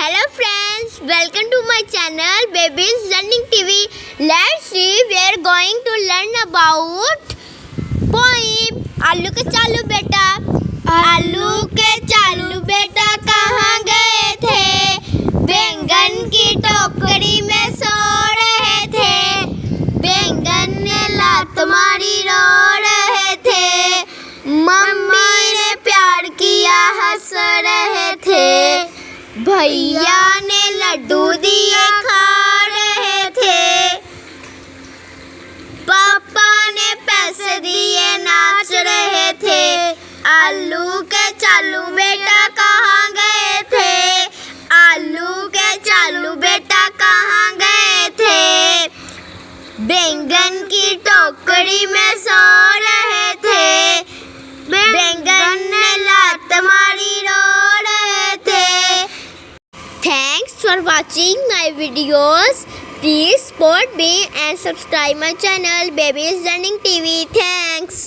Hello friends, welcome to my channel Baby's Learning TV. Let's see, we are going to learn about poem आलू के चालू बेटा। आलू के चालू बेटा कहाँ गए थे? बैंगन की टोकरी में सो रहे थे। बैंगन ने लात मारी रो रहे थे। मम्मी ने प्यार किया हंस रहे थे। भैया ने लड्डू दिए खा रहे थे। पापा ने पैसे दिए नाच रहे थे। आलू के चालू बेटा कहाँ गए थे? आलू के चालू बेटा कहाँ गए थे? बैंगन की टोकरी में सो रहे थे। बैंगन ने लात मारी रो रहे थे। Thanks for watching my videos. Please support me and subscribe my channel Baby's Learning TV. Thanks.